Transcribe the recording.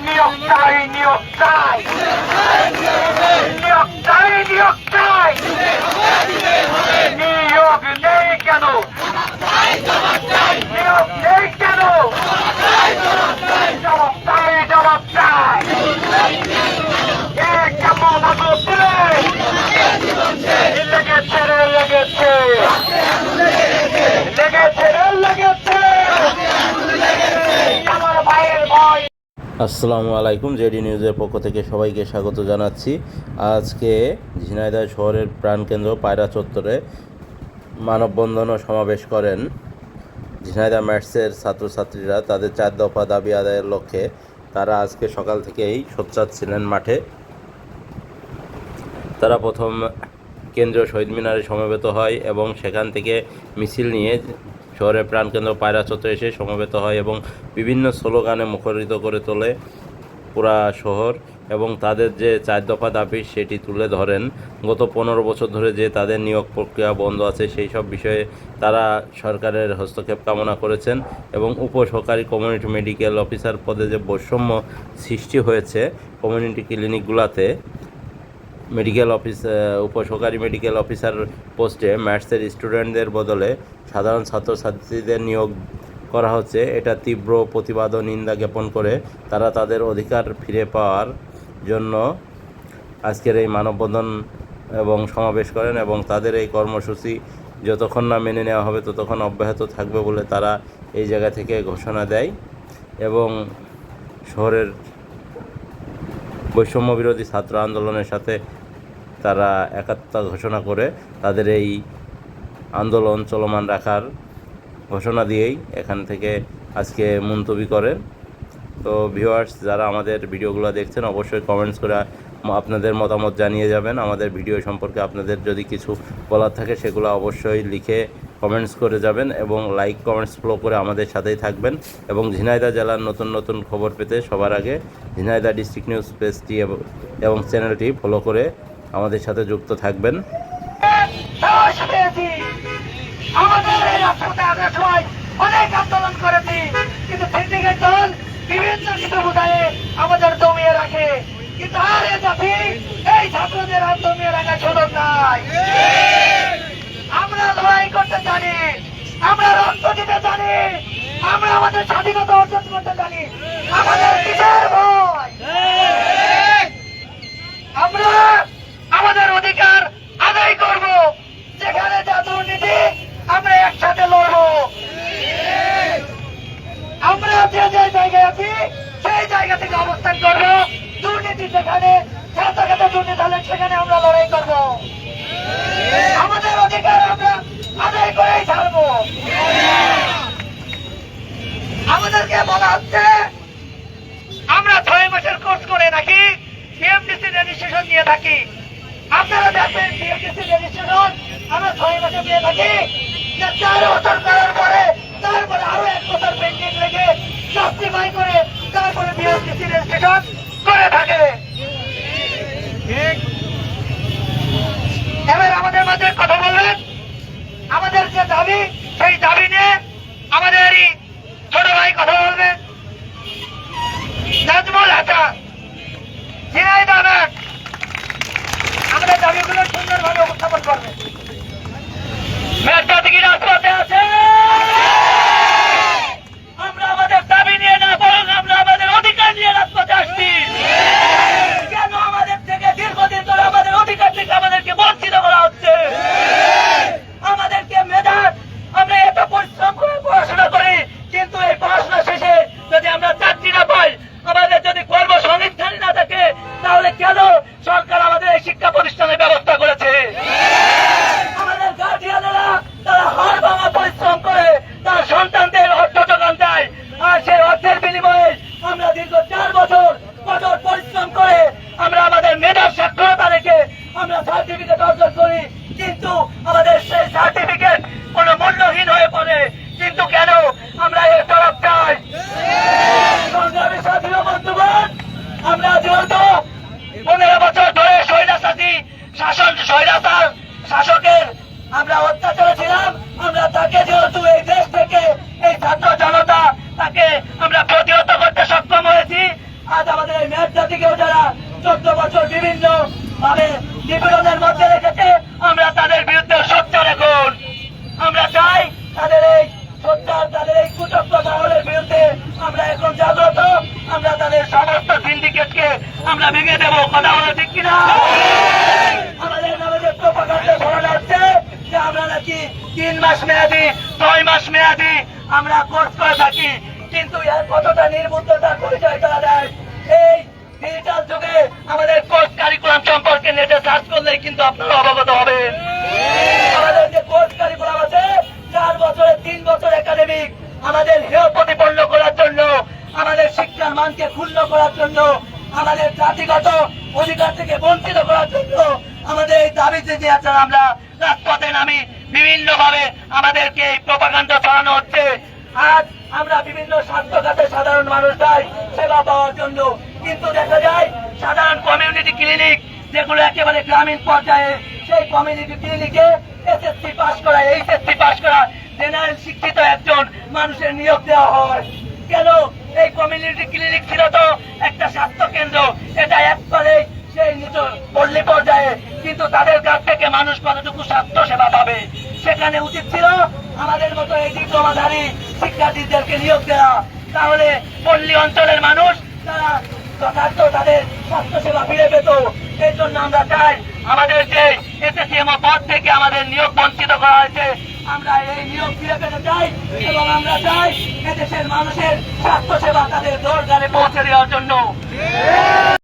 নিয়োগ চাই, নিয়োগ চাই, নিয়োগ চাই, নিয়োগ চাই। নিয়োগ নেই কেন? নিয়োগ নেই কেন? জবাব চাই, জবাব চাই। কেমন লেগেছে রে, লেগেছে, লেগেছে রে, লেগেছে আমার ভাইয়ের ভয়। আসসালামু আলাইকুম। জেডি নিউজের পক্ষ থেকে সবাইকে স্বাগত জানাচ্ছি। আজকে ঝিনাইদহ শহরের প্রাণকেন্দ্র পায়রা চত্বরে মানববন্ধন ও সমাবেশ করেন ঝিনাইদহ ম্যাটসের ছাত্রছাত্রীরা। তাদের 4 দফা দাবি আদায়ের লক্ষ্যে তারা আজকে সকাল থেকেই সোচ্চার ছিলেন মাঠে। তারা প্রথম কেন্দ্রীয় শহীদ মিনারে সমবেত হয় এবং সেখান থেকে মিছিল নিয়ে শহরের প্রাণকেন্দ্র পায়রা চত্বরে এসে সমবেত হয় এবং বিভিন্ন স্লোগানে মুখরিত করে তোলে পুরা শহর এবং তাদের যে 4 দফা দাবি সেটি তুলে ধরেন। গত 15 বছর ধরে যে তাদের নিয়োগ প্রক্রিয়া বন্ধ আছে সেই সব বিষয়ে তারা সরকারের হস্তক্ষেপ কামনা করেছেন এবং উপসহকারী কমিউনিটি মেডিকেল অফিসার পদে যে বৈষম্য সৃষ্টি হয়েছে কমিউনিটি ক্লিনিকগুলোতে উপসহকারী মেডিকেল অফিসার পোস্টে ম্যাথসের স্টুডেন্টদের বদলে সাধারণ ছাত্রছাত্রীদের নিয়োগ করা হচ্ছে, এটা তীব্র প্রতিবাদ ও নিন্দা জ্ঞাপন করে তারা তাদের অধিকার ফিরে পাওয়ার জন্য আজকের এই মানববন্ধন এবং সমাবেশ করেন এবং তাদের এই কর্মসূচি যতক্ষণ না মেনে নেওয়া হবে ততক্ষণ অব্যাহত থাকবে বলে তারা এই জায়গা থেকে ঘোষণা দেয় এবং শহরের বৈষম্য বিরোধী ছাত্র আন্দোলনের সাথে তারা একাত্মতা ঘোষণা করে তাদের এই আন্দোলন চলমান রাখার ঘোষণা দিয়েই এখান থেকে আজকে মুলতবি করেন। তো ভিউয়ার্স, যারা আমাদের ভিডিওগুলো দেখছেন অবশ্যই কমেন্টস করে আপনাদের মতামত জানিয়ে যাবেন। আমাদের ভিডিও সম্পর্কে আপনাদের যদি কিছু বলার থাকে সেগুলো অবশ্যই লিখে কমেন্টস করে যাবেন এবং লাইক কমেন্টস ফলো করে আমাদের সাথেই থাকবেন এবং ঝিনাইদহ জেলার নতুন নতুন খবর পেতে সবার আগে ঝিনাইদহ ডিস্ট্রিক্ট নিউজ পেজটি এবং চ্যানেলটি ফলো করে আমাদের সাথে যুক্ত থাকবেন। আমাদের এই রাষ্ট্রপতি আমরা সবাই অনেক আন্দোলন করেছি, কিন্তু সিন্ডিকেট দল বিভিন্ন কিছু বোঝায় আমাদের দমিয়ে রাখে, কিন্তু আর এ জাতি এই ছাত্রদের আর দমিয়ে রাখার সুযোগ নাই। আমরা লড়াই করতে জানি, আমরা রক্ত দিতে জানি, আমরা আমাদের স্বাধীনতা অর্জন করতে জানি। আমাদের কিসের ভয়? আমরা আমাদের অধিকার আদায় করব। যেখানে যা দুর্নীতি আমরা একসাথে লড়বো। আমরা যে যে জায়গায় আছি সেই জায়গা থেকে অবস্থান করবো। দুর্নীতি যেখানে ছাত্রখাতে দুর্নীতি হলে সেখানে আমরা লড়াই করবো। আমাদের অধিকার আমরা আদায় করেই ছাড়বো। আমাদেরকে বলা হচ্ছে আমরা 6 মাসের কোর্স করে নাকি বিএমডিসি রেজিস্ট্রেশন নিয়ে থাকি। আপনারা দেখবেন বিএমডিসি রেজিস্ট্রেশন আমরা 6 মাসে নিয়ে থাকি, 4 বছর করার পরে তারপরে আরো 1 বছর পেন্ডিং রেখে জাস্টিফাই করে তারপরে বিএমডিসি রেজিস্ট্রেশন করে থাকে। এবার আমাদের মাঝে কথা বলবেন, আমাদের যে দাবি সেই দাবি নিয়ে আমাদের ছোট ভাই কথা বলবেন। নাজমুল হাসান, ঝিনাইদহ ম্যাট, আমাদের দাবিগুলো সুন্দরভাবে উপস্থাপন করবেন। ম্যাট জাতি কি রাজপথে আছে? আমরা আমাদের দাবি নিয়ে না, বরং আমরা আমাদের অধিকার নিয়ে রাজপথে আসছি। কেন আমাদের থেকে দীর্ঘদিন ধরে আমাদের অধিকার থেকে আমাদেরকে বঞ্চিত করা হচ্ছে? আমাদেরকে মেধা, আমরা এত পরিশ্রম করে পড়াশোনা করি, কিন্তু এই পড়াশোনা শেষে যদি আমরা চাকরি না পাই, আমাদের যদি কর্মসংস্থানই না থাকে, তাহলে কেন সরকার আমাদের এই শিক্ষা প্রতিষ্ঠানের ব্যবস্থা করেছে? আমাদের গার্জিয়ানেরা তারা বিভিন্ন ভাবে নিপীড়নের মধ্যে রেখেছে, আমরা তাদের বিরুদ্ধে সোচ্চার এখন। আমরা চাই তাদের এই সোচ্চার, তাদের এই কুচক্র মহলের বিরুদ্ধে আমরা এখন জাগ্রত। আমরা তাদের সমস্ত সিন্ডিকেটকে আমরা ভেঙে দেবো। কথা বলে ঠিক কিনা? আমাদের নামে যে প্রোপাগান্ডা ছড়ানো হচ্ছে যে আমরা নাকি 3 মাস মেয়াদি, 6 মাস মেয়াদি আমরা কোর্স করে থাকি, কিন্তু এর কতটা নির্বুদ্ধতার পরিচয় তারা দেয়। এই ডিজিটাল যুগে আমাদের কোর্স কারিকুলাম সম্পর্কে নেটে সার্চ করলেই কিন্তু আপনারা অবগত হবেন। আমাদের যে কোর্স কারিকুলাম আছে 4 বছরে 3 বছর একাডেমিক, আমাদের হেয় প্রতিপন্ন করার জন্য, আমাদের শিক্ষার মানকে ক্ষুণ্ণ করার জন্য, আমাদের জাতিগত অধিকার থেকে বঞ্চিত করার জন্য আমাদের এই দাবিতে যে আছে আমরা রাজপথে নামি বিভিন্ন ভাবে আমাদেরকে এই প্রোপাগান্ডা ছড়ানো হচ্ছে। আজ আমরা বিভিন্ন স্বাস্থ্যখাতে সাধারণ মানুষরাই সেবা পাওয়ার জন্য, কিন্তু দেখা যায় সাধারণ কমিউনিটি ক্লিনিক যেগুলো একেবারে গ্রামীণ পর্যায়ে, সেই কমিউনিটি ক্লিনিকে এসএসসি পাস করা, এইচএসসি পাস করা জেনারেল শিক্ষিত একজন মানুষের নিয়োগ দেওয়া হয়। কেন? এই কমিউনিটি ক্লিনিক ছিল তো একটা স্বাস্থ্য কেন্দ্র, এটা একবারে সেই নিচ পল্লী পর্যায়ে, কিন্তু তাদের কাছ থেকে মানুষ কতটুকু স্বাস্থ্য সেবা পাবে? সেখানে উচিত ছিল আমাদের মতো এই ডিপ্লোমাধারী শিক্ষার্থীদেরকে নিয়োগ দেওয়া, তাহলে পল্লী অঞ্চলের মানুষ তারা যথার্থ তাদের স্বাস্থ্য সেবা ফিরে পেত। এই জন্য আমরা চাই আমাদের যে এসএসসিএমও পদ থেকে আমাদের নিয়োগ বঞ্চিত করা হয়েছে, আমরা এই নিয়োগ ফিরে পেতে চাই এবং আমরা চাই এদেশের মানুষের স্বাস্থ্য সেবা তাদের দোরগারে পৌঁছে দেওয়ার জন্য।